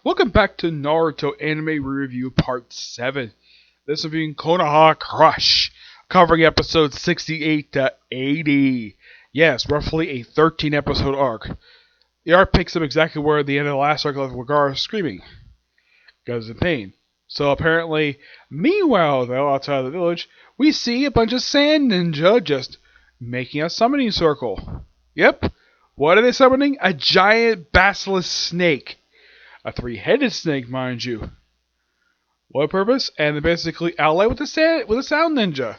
Welcome back to Naruto Anime Review Part 7. This will be Konoha Crush, covering episodes 68 to 80. Yes, roughly a 13 episode arc. The arc picks up exactly where the end of the last arc left with Gaara screaming, because of pain. So apparently, meanwhile though, outside of the village, we see a bunch of sand ninja just making a summoning circle. Yep, what are they summoning? A giant basilisk snake. A three-headed snake, mind you. What purpose? And they basically ally with a sound ninja.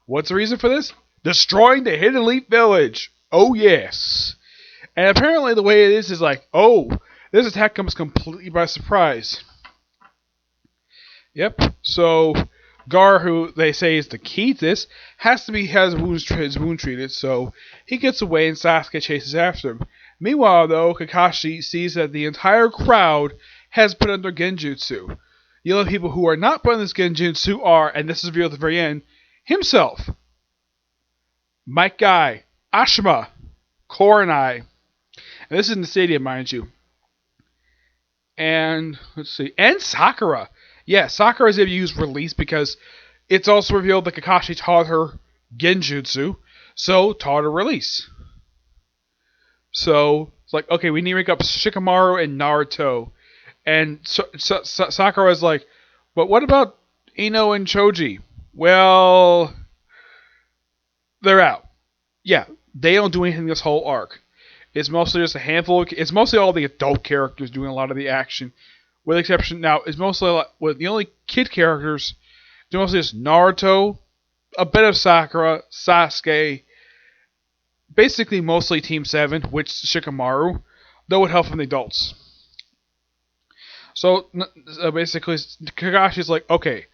What's the reason for this? Destroying the Hidden Leaf Village. Oh yes. And apparently the way it is like, oh, this attack comes completely by surprise. Yep. So Gar, who they say is the key to this, has his wound treated, so he gets away and Sasuke chases after him. Meanwhile, though, Kakashi sees that the entire crowd has put under genjutsu. The only people who are not put under this genjutsu are, and this is revealed at the very end, himself, Mike Guy, Ashima, Koronai, and this is in the stadium, mind you. And let's see, and Sakura. Yeah, Sakura is able to use release because it's also revealed that Kakashi taught her genjutsu, so taught her release. So it's like, okay, we need to make up Shikamaru and Naruto. And Sakura's like, but what about Ino and Choji? Well, they're out. Yeah, they don't do anything this whole arc. It's mostly just a handful. It's mostly all the adult characters doing a lot of the action. With the exception, now, it's mostly with the only kid characters, it's mostly just Naruto, a bit of Sakura, Sasuke, basically mostly Team 7, which Shikamaru, though with help from the adults. So basically, Kakashi's like, okay,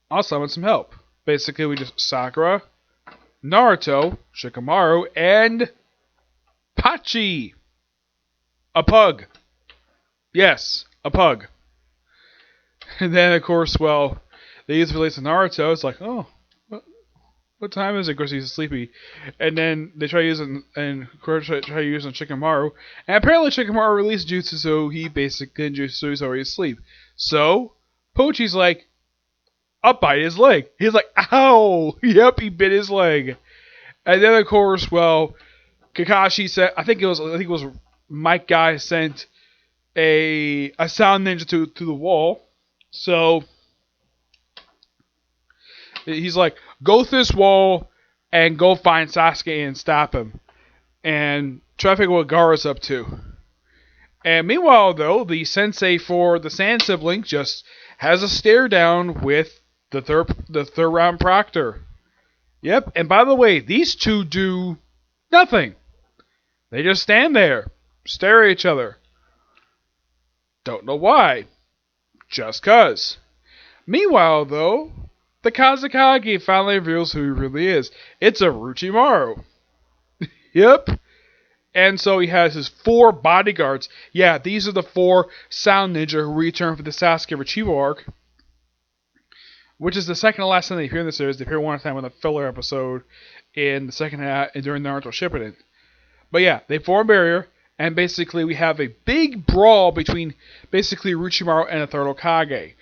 I'll summon some help. Basically, we just Sakura, Naruto, Shikamaru, and Pachi, a pug. Yes, a pug. And then, of course, well, they use the release of Naruto. It's like, oh, what time is it? Of course, he's sleepy. And then they try using Shikamaru. And apparently Shikamaru released jutsu, so he basically jutsu is already asleep. So, Pochi's like, I'll bite his leg. He's like, ow! Yep, he bit his leg. And then, of course, well, Kakashi said, I think it was Mike Guy sent a sound ninja to the wall. So he's like, go through this wall and go find Sasuke and stop him. And try to figure out what Gaara's up to. And meanwhile, though, the sensei for the Sand sibling just has a stare down with the third round proctor. Yep, and by the way, these two do nothing. They just stand there, stare at each other. Don't know why. Just cuz. Meanwhile, though, the Kazekage finally reveals who he really is. It's Orochimaru. Yep. And so he has his 4 bodyguards. Yeah, these are the 4 sound ninja who return for the Sasuke Retrieval arc. Which is the second to last time they appear in the series. They appear one time in the filler episode in the second half and during Naruto Shippuden. But yeah, they form a barrier. And basically we have a big brawl between basically Orochimaru and the third Hokage,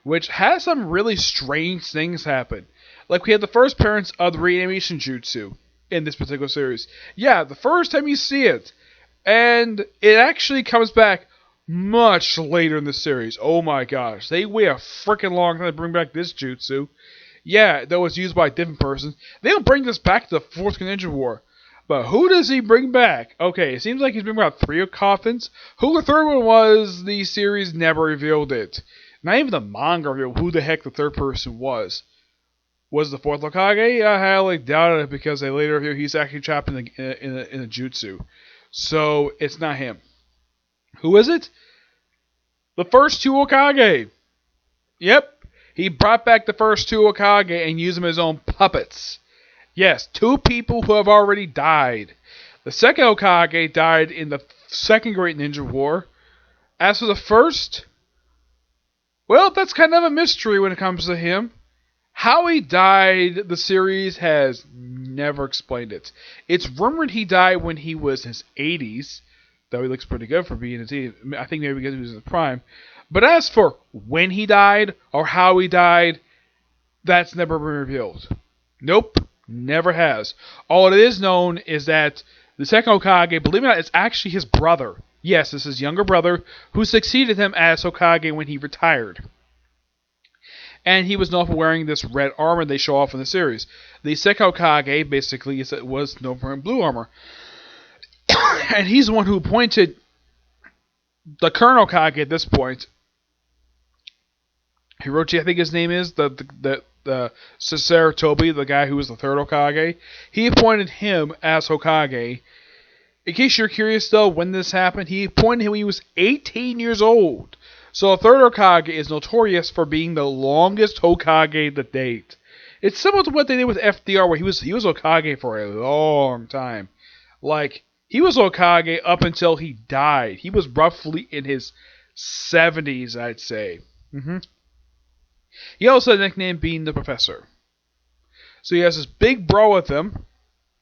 which has some really strange things happen. Like we had the first appearance of the reanimation jutsu in this particular series. Yeah, the first time you see it. And it actually comes back much later in the series. Oh my gosh, they wait a freaking long time to bring back this jutsu. Yeah, that was used by a different person. They'll bring this back to the 4th Ninja War. But who does he bring back? Okay, it seems like he's bringing about 3 coffins. Who the third one was, the series never revealed it. Not even the manga revealed who the heck the third person was. Was the 4th Hokage? I highly doubted it because they later revealed he's actually trapped in a jutsu. So, it's not him. Who is it? The first 2 Hokage. Yep, he brought back the first 2 Hokage and used them as his own puppets. Yes, 2 people who have already died. The second Hokage died in the second Great Ninja War. As for the first, well, that's kind of a mystery when it comes to him. How he died, the series has never explained it. It's rumored he died when he was in his 80s, though he looks pretty good for being a teen. I think maybe because he was in his prime. But as for when he died or how he died, that's never been revealed. Nope, never has. All it is known is that the second Hokage, believe it or not, it's actually his brother. Yes, it's his younger brother who succeeded him as Hokage when he retired. And he was known for wearing this red armor they show off in the series. The second Hokage basically was known for wearing blue armor. And he's the one who appointed the current Hokage at this point. Hirochi, I think his name is, the Saceratobi, the guy who was the third Hokage. He appointed him as Hokage. In case you're curious, though, when this happened, he appointed him when he was 18 years old. So a third Hokage is notorious for being the longest Hokage to date. It's similar to what they did with FDR, where he was Hokage for a long time. Like, he was Hokage up until he died. He was roughly in his 70s, I'd say. He also had a nickname being the Professor. So he has this big bro with him.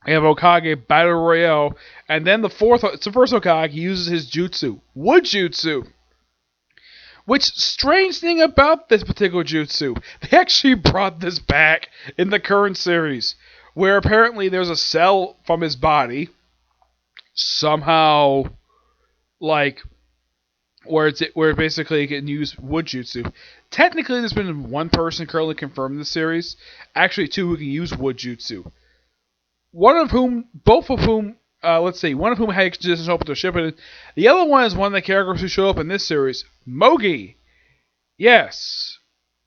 They have Hokage Battle Royale. And then the first Hokage uses his jutsu. Wood Jutsu. Which, strange thing about this particular jutsu, they actually brought this back in the current series. Where apparently there's a cell from his body. Somehow, like, where basically it can use wood jutsu. Technically, there's been one person currently confirmed in the series. Actually, two who can use wood jutsu. One of whom had just show up with their ship, and the other one is one of the characters who show up in this series, Mogi. Yes,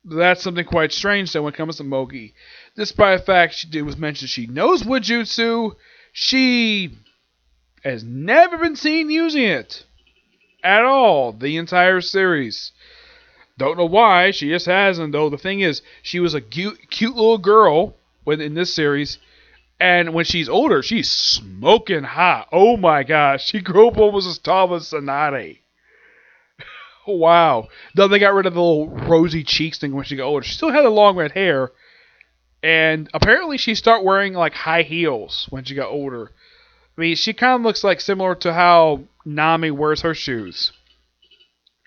that's something quite strange though when it comes to Mogi. Despite the fact it was mentioned she knows wood jutsu, she has never been seen using it at all the entire series. Don't know why, she just hasn't though. The thing is, she was a cute little girl in this series, and when she's older, she's smoking hot. Oh my gosh, she grew up almost as tall as Tsunade. Wow. Though they got rid of the little rosy cheeks thing when she got older. She still had the long red hair, and apparently she started wearing like high heels when she got older. I mean, she kind of looks like similar to how Nami wears her shoes.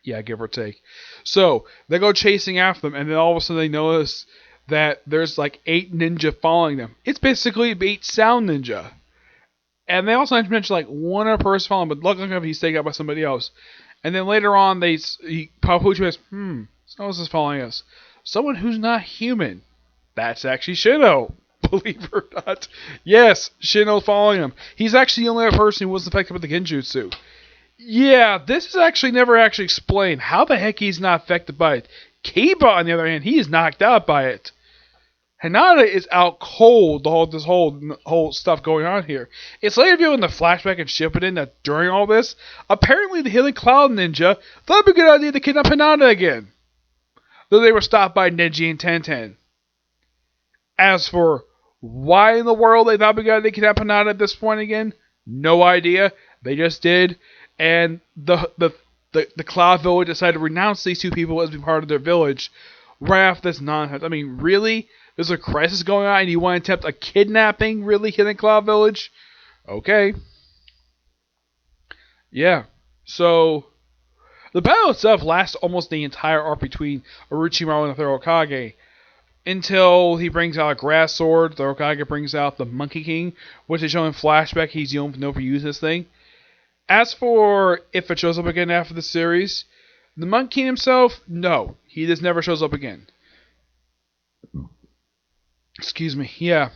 Yeah, give or take. So, they go chasing after them, and then all of a sudden they notice that there's like 8 ninja following them. It's basically 8 sound ninja. And they also mention like one other person following, but luckily enough he's taken out by somebody else. And then later on, Papuchi says, someone else is following us. Someone who's not human. That's actually Shino. Believe it or not. Yes, Shino's following him. He's actually the only other person who was affected with the Genjutsu. Yeah, this is actually never actually explained. How the heck he's not affected by it? Kiba, on the other hand, he is knocked out by it. Hinata is out cold. This whole stuff going on here. It's later revealed in the flashback and Shippuden that during all this, apparently the Hidden Cloud Ninja thought it'd be a good idea to kidnap Hinata again. Though they were stopped by Neji and Tenten. As for why in the world they thought it'd be a good idea to kidnap Hinata at this point again, no idea. They just did. And the Cloud Village decided to renounce these two people as being part of their village right after this nonsense. I mean, really? There's a crisis going on and you want to attempt a kidnapping, really, Hidden Cloud Village? Okay. Yeah. So, the battle itself lasts almost the entire arc between Orochimaru and the Third Hokage. Until he brings out a grass sword, the Hokage brings out the Monkey King, which is shown in flashback. He's the only one for using this thing. As for if it shows up again after the series, the Monkey King himself, no. He just never shows up again. Excuse me. Yeah.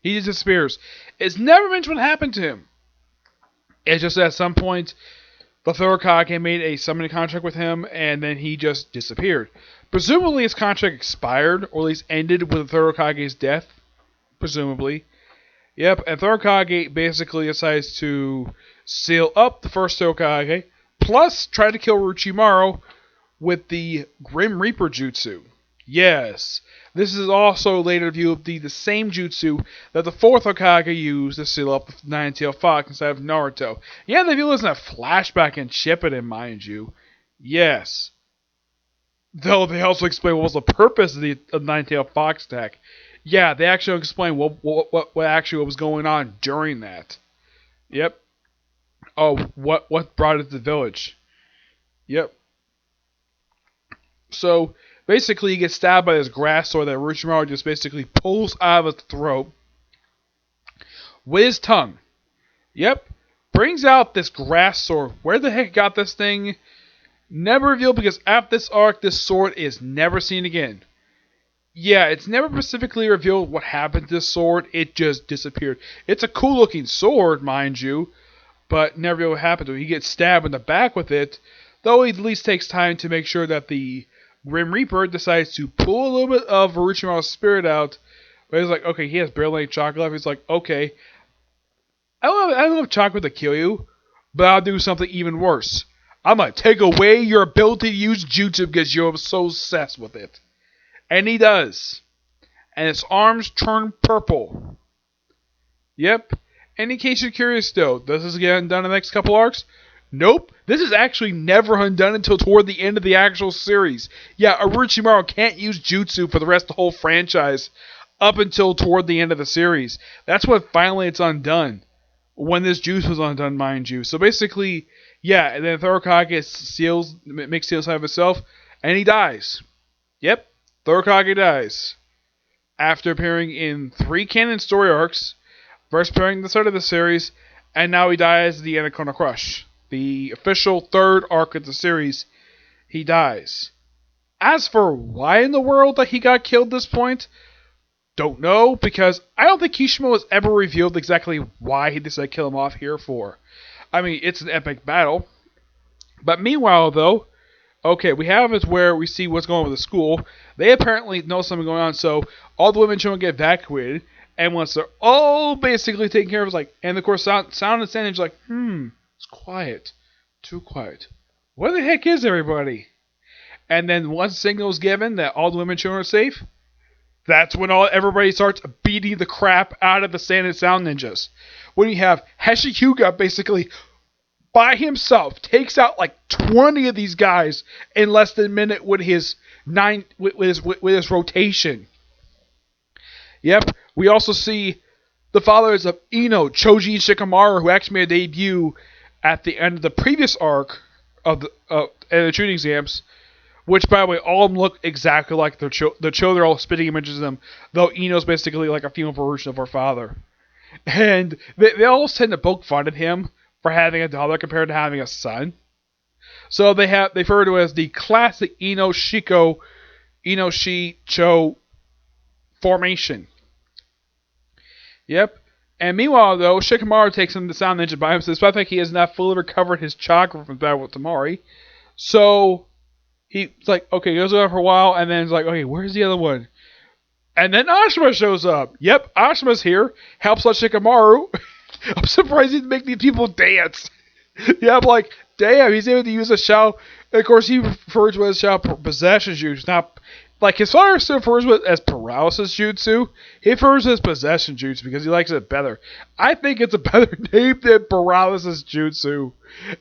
He just disappears. It's never mentioned what happened to him. It's just at some point, the Third Hokage made a summoning contract with him, and then he just disappeared. Presumably his contract expired, or at least ended with the Third Hokage's death. Presumably. Yep, and Third Hokage basically decides to seal up the first Hokage, plus try to kill Orochimaru with the Grim Reaper Jutsu. Yes, this is also later revealed to be the same jutsu that the fourth Hokage used to seal up the Nine-Tailed Fox instead of Naruto. Yeah, they reveal this in a flashback in Shippuden, mind you. Yes. Though they also explain what was the purpose of the Nine-Tailed Fox attack. Yeah, they actually explain what actually was going on during that. Yep. Oh, what brought it to the village? Yep. So basically, he gets stabbed by this grass sword that Orochimaru just basically pulls out of his throat with his tongue. Yep. Brings out this grass sword. Where the heck got this thing? Never revealed, because after this arc, this sword is never seen again. Yeah, it's never specifically revealed what happened to this sword. It just disappeared. It's a cool looking sword, mind you, but never revealed what happened to it. He gets stabbed in the back with it, though he at least takes time to make sure that the Grim Reaper decides to pull a little bit of Orochimaru's spirit out. But he's like, okay, he has barely any chocolate left. He's like, okay, I don't have chocolate to kill you, but I'll do something even worse. I'm gonna take away your ability to use jutsu because you're so obsessed with it. And he does. And his arms turn purple. Yep. And in case you're curious though, does this get undone in the next couple arcs? Nope. This is actually never undone until toward the end of the actual series. Yeah, Orochimaru can't use jutsu for the rest of the whole franchise up until toward the end of the series. That's when finally it's undone. When this juice was undone, mind you. So basically, yeah, and then Thorokage makes seals out of himself, and he dies. Yep, Thorokage dies. After appearing in 3 canon story arcs, first appearing at the start of the series, and now he dies at the end of Konoha Crush. The official 3rd arc of the series, he dies. As for why in the world that he got killed at this point, don't know, because I don't think Kishimoto has ever revealed exactly why he decided to kill him off here for. I mean, it's an epic battle. But meanwhile, though, okay, we have is where we see what's going on with the school. They apparently know something going on, so all the women and children get evacuated. And once they're all basically taken care of, it's like, and of course, Sound and Sandage like, it's quiet. Too quiet. Where the heck is everybody? And then once the signal is given that all the women and children are safe, that's when everybody starts beating the crap out of the Sand and Sound Ninjas. When you have Heshi Hyuga basically by himself takes out like 20 of these guys in less than a minute with his rotation. Yep, we also see the fathers of Ino, Choji, and Shikamaru, who actually made a debut at the end of the previous arc of the shooting exams. Which, by the way, all of them look exactly like their children are all spitting images of them, though Ino's basically like a female version of her father. And they all tend to poke fun at him for having a daughter compared to having a son. So they refer to it as the classic Ino-Shi-Cho formation. Yep. And meanwhile, though, Shikamaru takes him to Sound Ninja by himself, despite the fact he has not fully recovered his chakra from battle with Tamari. So he's like, okay, he goes over for a while, and then he's like, okay, where's the other one? And then Ashima shows up. Yep, Ashima's here. Helps out Shikamaru. I'm surprised he didn't make these people dance. Yeah, I'm like, damn, he's able to use a Shao. Of course, he refers to it as Shao Possession Jutsu. Not, like, his father still refers to it as Paralysis Jutsu. He refers to it as Possession Jutsu because he likes it better. I think it's a better name than Paralysis Jutsu.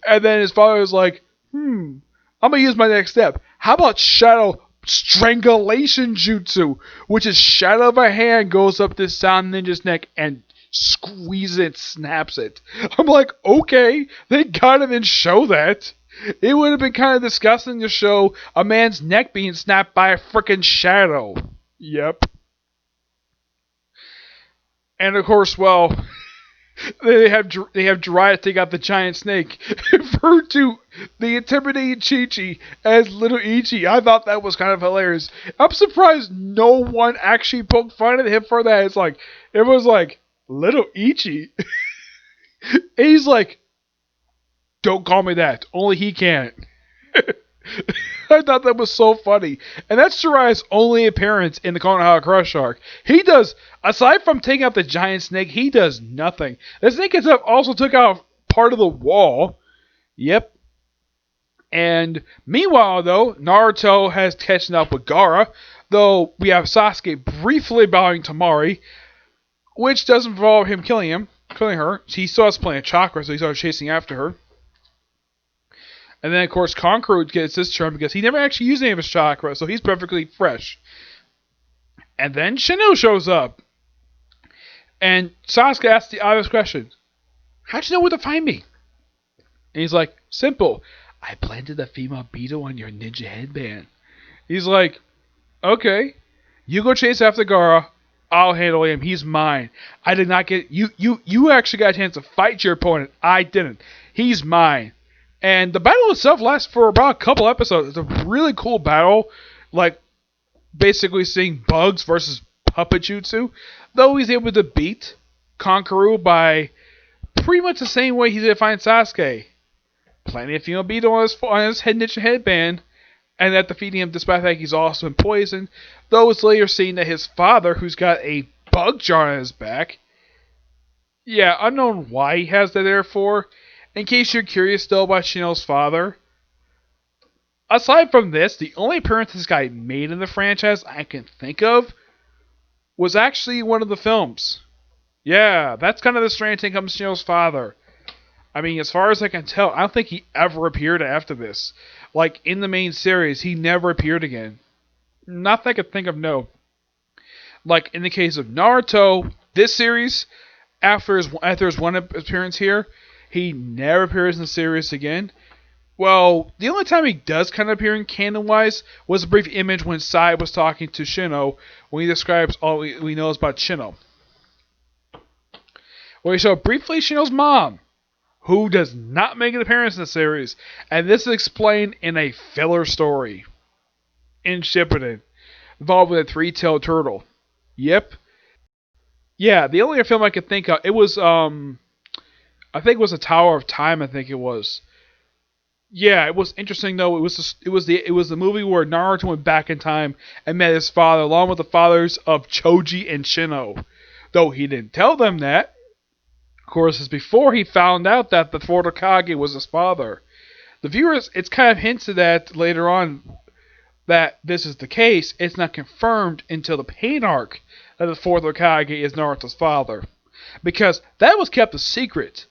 And then his father was like, I'm going to use my next step. How about Shadow Strangulation Jutsu? Which is shadow of a hand goes up this Sound Ninja's neck and squeezes it, snaps it. I'm like, okay, they gotta then show that. It would have been kind of disgusting to show a man's neck being snapped by a freaking shadow. Yep. And of course, well, they have Jiraiya take out the giant snake, referred to the intimidating Chi-Chi as Little Ichi. I thought that was kind of hilarious. I'm surprised no one actually poked fun at him for that. It's like, it was like, Little Ichi? And he's like, don't call me that. Only he can. I thought that was so funny. And that's Jiraiya's only appearance in the Konoha Crush arc. He does, aside from taking out the giant snake, he does nothing. The snake itself also took out part of the wall. Yep. And meanwhile, though, Naruto has catching up with Gaara, though we have Sasuke briefly bowing to Tamari, which doesn't involve him killing her. He still has plenty of chakra, so he starts chasing after her. And then, of course, Kankuro gets his turn because he never actually used any of his chakra, so he's perfectly fresh. And then Shino shows up. And Sasuke asks the obvious question. How'd you know where to find me? And he's like, simple. I planted a female beetle on your ninja headband. He's like, okay. You go chase after Gara. I'll handle him. He's mine. I did not get you actually got a chance to fight your opponent. I didn't. He's mine. And the battle itself lasts for about a couple episodes. It's a really cool battle. Like basically seeing bugs versus puppet jutsu. Though he's able to beat Conqueror by pretty much the same way he did find Sasuke. Planting a female beetle on his head ninja headband, and that defeating him despite the fact he's also been poisoned. Though it's later seen that his father, who's got a bug jar on his back, yeah, unknown why he has that there for. In case you're curious though about Shino's father, aside from this, the only appearance this guy made in the franchise I can think of was actually one of the films. Yeah, that's kind of the strange thing comes Shino's father. I mean, as far as I can tell, I don't think he ever appeared after this. Like, in the main series, he never appeared again. Not that I could think of, no. Like, in the case of Naruto, this series, after his one appearance here, he never appears in the series again. Well, the only time he does kind of appear in canon-wise was a brief image when Sai was talking to Shino when he describes all we know about Shino. Well, he showed briefly Shino's mom, who does not make an appearance in the series, and this is explained in a filler story in Shippuden, involved with a three-tailed turtle. Yep. Yeah, the only film I could think of, it was, I think it was a Tower of Time, I think it was. Yeah, it was interesting though. It was the movie where Naruto went back in time and met his father, along with the fathers of Choji and Shino. Though he didn't tell them that. Of course, it's before he found out that the fourth Hokage was his father. The viewers, it's kind of hinted at later on that this is the case. It's not confirmed until the Pain arc that the fourth Hokage is Naruto's father, because that was kept a secret.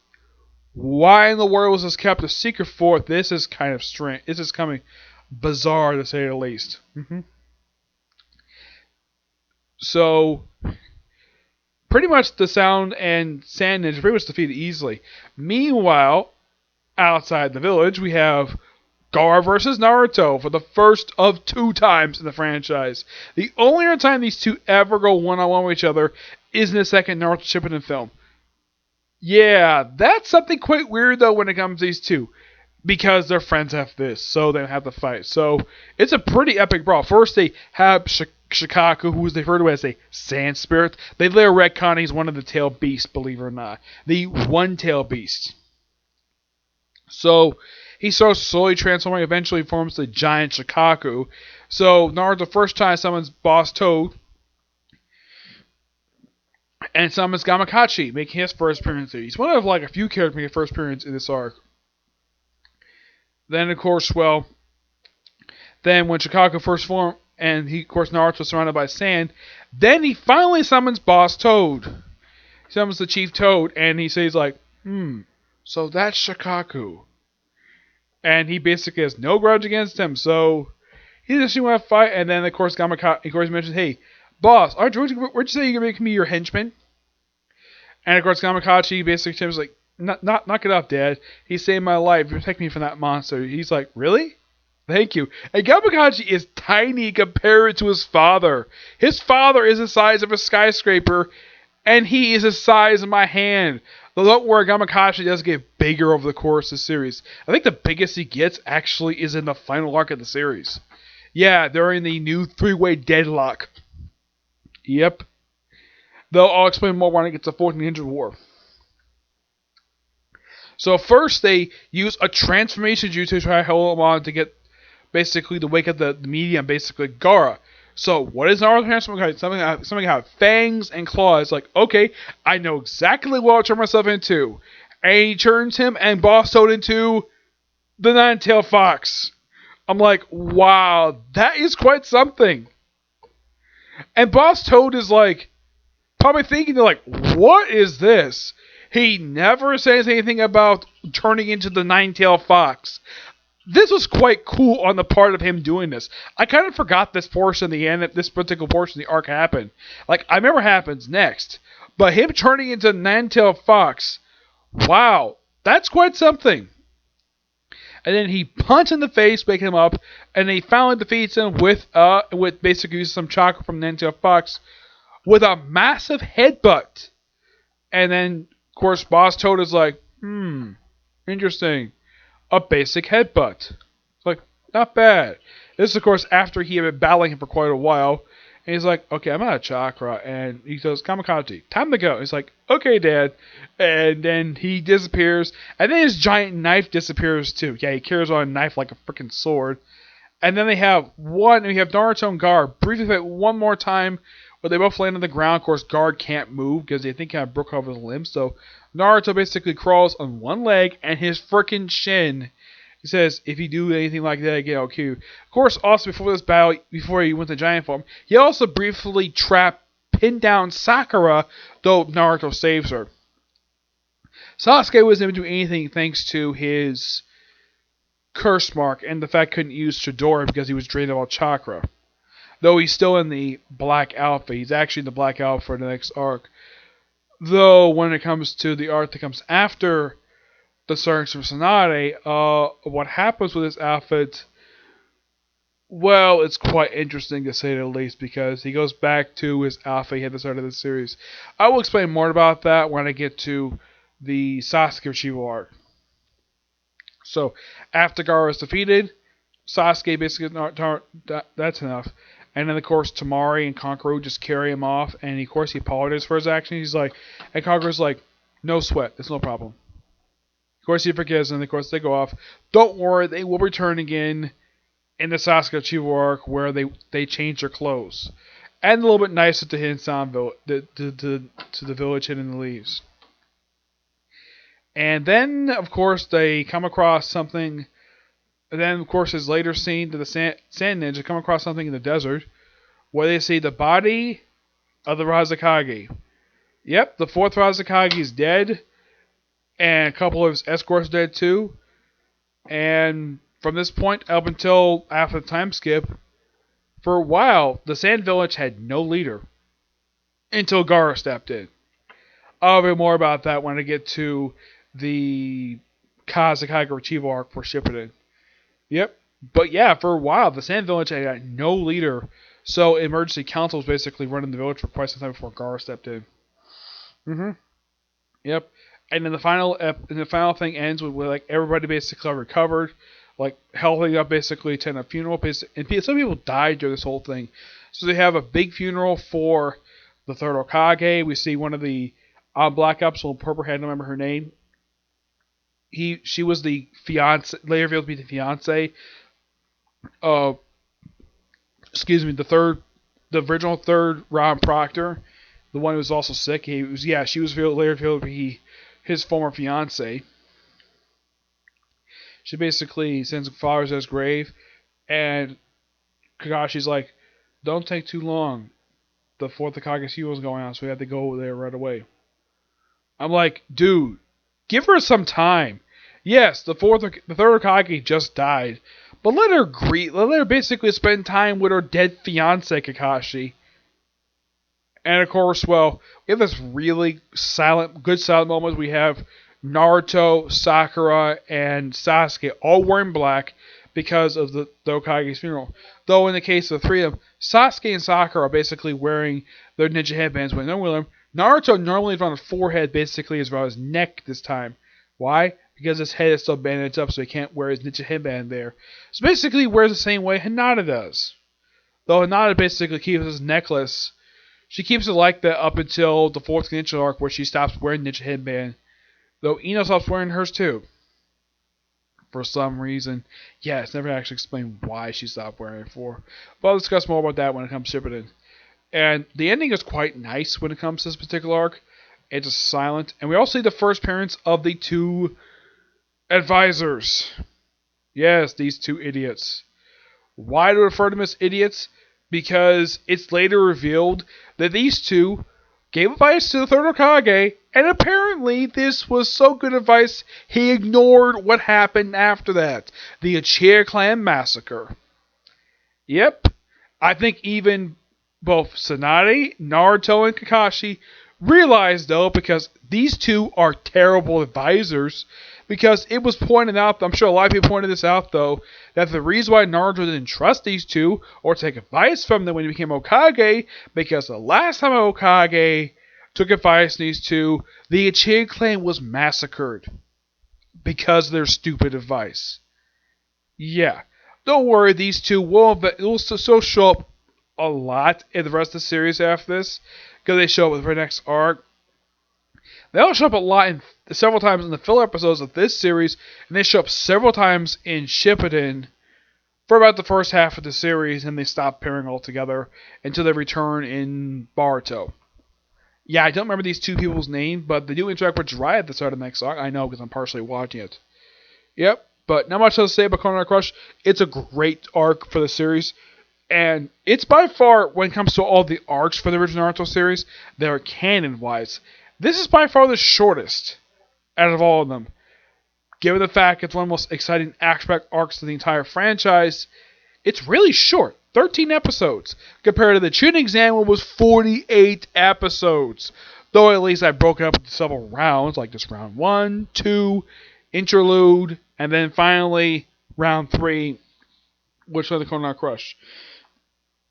Why in the world was this kept a secret for? This is kind of strange. This is coming bizarre to say the least. So, pretty much the Sound and Sand Ninja pretty much defeated easily. Meanwhile, outside the village, we have Gaara versus Naruto for the first of 2 times in the franchise. The only other time these two ever go one-on-one with each other is in the second Naruto Shippuden film. Yeah, that's something quite weird though when it comes to these two. Because they're friends after this, so they don't have to fight. So, it's a pretty epic brawl. First they have Shikaku, who is referred to as a sand spirit. They later retcon he's one of the tail beasts, believe it or not. The one-tail beast. So, he starts slowly transforming, eventually forms the giant Shikaku. So, Naruto first time summons Boss Toad, and summons Gamakachi, making his first appearance here. He's one of like a few characters making first appearance in this arc. Then, of course, well, then when Shikaku first formed, and he, of course, Naruto was surrounded by sand, then he finally summons Boss Toad. He summons the Chief Toad, and he says like, so that's Shikaku. And he basically has no grudge against him, so he just want to fight. And then, of course, Gamakachi, of course, mentions, hey, boss, where'd you say you can make me your henchman? And of course, Gamakachi basically was like, knock it off, Dad. He saved my life. Protect me from that monster. He's like, really? Thank you. And Gamakachi is tiny compared to his father. His father is the size of a skyscraper, and he is the size of my hand. Though don't worry, Gamakachi does get bigger over the course of the series. I think the biggest he gets actually is in the final arc of the series. Yeah, during the new 3-way deadlock. Yep. Though I'll explain more when I get to 1400 War. So first they use a transformation jutsu to try to hold him on to get basically to wake up the medium, basically Gaara. So what is Naruto transformation? Something have fangs and claws. Like, okay, I know exactly what I'll turn myself into. And he turns him and Boss Toad into the Nine-Tailed Fox. I'm like, wow, that is quite something. And Boss Toad is like, probably thinking, they're like, what is this? He never says anything about turning into the Nine-Tailed Fox. This was quite cool on the part of him doing this. I kind of forgot this portion of the end, this particular portion of the arc happened. Like, I remember what happens next. But him turning into Nine-Tailed Fox, wow, that's quite something. and then he punches in the face, waking him up, and he finally defeats him with basically some chakra from Ninja Fox with a massive headbutt. And then, of course, Boss Toad is like, interesting. A basic headbutt. It's like, not bad. This is, of course, after he had been battling him for quite a while. And he's like, okay, I'm out of chakra. And he goes, Kamikaze, time to go. He's like, okay, Dad. And then he disappears. And then his giant knife disappears, too. Yeah, he carries on a knife like a freaking sword. And then we have Naruto and Guard briefly fight one more time, but they both land on the ground. Of course, Guard can't move because they think he kind of broke off his limb. So Naruto basically crawls on one leg and his freaking shin. He says, if you do anything like that again, I'll kill you. Of course, also before this battle, before he went to giant form, he also briefly pinned down Sakura, though Naruto saves her. Sasuke wasn't able to do anything thanks to his curse mark and the fact he couldn't use Chidori because he was drained of all chakra. Though he's still in the black outfit. He's actually in the black outfit for the next arc. Though when it comes to the arc that comes after the Search for Tsunade, what happens with his outfit, well, it's quite interesting to say the least, because he goes back to his outfit he had at the start of the series. I will explain more about that when I get to the Sasuke retrieval arc. So, after Gaara is defeated, Sasuke basically, that's enough. And then, of course, Tamari and Kankuro just carry him off, and of course he apologizes for his actions. He's like, and Kankuro's like, no sweat, there's no problem. Of course, he forgives, and of course, they go off. Don't worry, they will return again in the Sasuke Retrieval arc where they change their clothes. And a little bit nicer to Hinsan to the village hidden in the leaves. And then, of course, they come across something. And then, of course, his later scene to the Sand Ninja come across something in the desert where they see the body of the Razakage. Yep, the fourth Razakage is dead. And a couple of his escorts dead too. And from this point up until after the time skip, for a while, the Sand Village had no leader. Until Gaara stepped in. I'll read more about that when I get to the Kazekage Retrieval arc for Shippuden. Yep. But yeah, for a while, the Sand Village had no leader. So emergency council was basically running the village for quite some time before Gaara stepped in. Yep. And then the final thing ends with like everybody basically recovered, like healthy up, basically attend a funeral. And some people died during this whole thing, so they have a big funeral for the third Hokage. We see one of the Black Ops with purple hair. I don't remember her name. She was the fiance, later revealed to be the fiance. The original third Ron Proctor, the one who was also sick. She was later revealed to be his former fiance. She basically sends flowers at his grave, and Kakashi's like, don't take too long. The fourth Hokage funeral is going on, so we have to go there right away. I'm like, dude, give her some time. Yes, the third Hokage just died, but let her basically spend time with her dead fiance, Kakashi. And of course, well, we have this really good silent moment. We have Naruto, Sakura, and Sasuke all wearing black because of the Hokage's funeral. Though in the case of the three of them, Sasuke and Sakura are basically wearing their ninja headbands when they're with them. Naruto normally is around his forehead, basically is around his neck this time. Why? Because his head is still bandaged up, so he can't wear his ninja headband there. So basically, he wears the same way Hinata does. Though Hinata basically keeps his necklace. She keeps it like that up until the fourth ninja arc, where she stops wearing ninja headband. Though Ino stops wearing hers too. For some reason. Yeah, it's never actually explained why she stopped wearing it for. But I'll discuss more about that when it comes to Shippuden. And the ending is quite nice when it comes to this particular arc. It's just silent. And we also see the first appearance of the two advisors. Yes, these two idiots. Why do I refer to them as idiots? Because it's later revealed that these two gave advice to the third Hokage, and apparently this was so good advice he ignored what happened after that. The Uchiha Clan Massacre. Yep. I think even both Tsunade, Naruto, and Kakashi realized, though, because these two are terrible advisors, Because it was pointed out, I'm sure a lot of people pointed this out though, that the reason why Naruto didn't trust these two or take advice from them when he became Hokage, because the last time Hokage took advice from these two, the Uchiha clan was massacred because of their stupid advice. Yeah. Don't worry, these two will still show up a lot in the rest of the series after this, because they show up with their next arc. They all show up a lot several times in the filler episodes of this series, and they show up several times in Shippuden for about the first half of the series, and they stop appearing altogether until they return in Boruto. Yeah, I don't remember these two people's names, but they do interact with Jiraiya at the start of the next arc. I know because I'm partially watching it. Yep, but not much else to say about Konoha Crush. It's a great arc for the series, and it's by far, when it comes to all the arcs for the original Naruto series, that are canon-wise, this is by far the shortest out of all of them. Given the fact it's one of the most exciting action arcs of the entire franchise, it's really short. 13 episodes. Compared to the Chunin exam, which was 48 episodes. Though at least I broke it up into several rounds, like just round 1, 2, interlude, and then finally round 3, which was the Konoha Crush.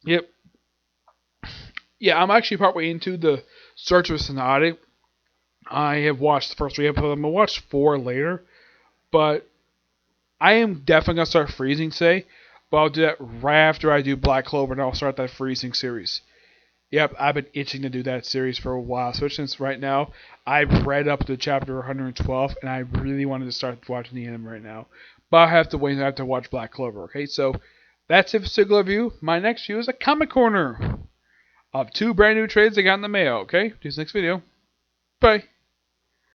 Yep. Yeah, I'm actually partway into the Search of Tsunade. I have watched the first 3 episodes. I'm going to watch 4 later. But I am definitely going to start freezing today. But I'll do that right after I do Black Clover, and I'll start that freezing series. Yep, I've been itching to do that series for a while. Especially since right now, I've read up to chapter 112, and I really wanted to start watching the anime right now. But I have to wait. I have to watch Black Clover, okay? So, that's it for Sigler Review. My next view is a Comic Corner of 2 brand new trades I got in the mail, okay? See you next video. Bye.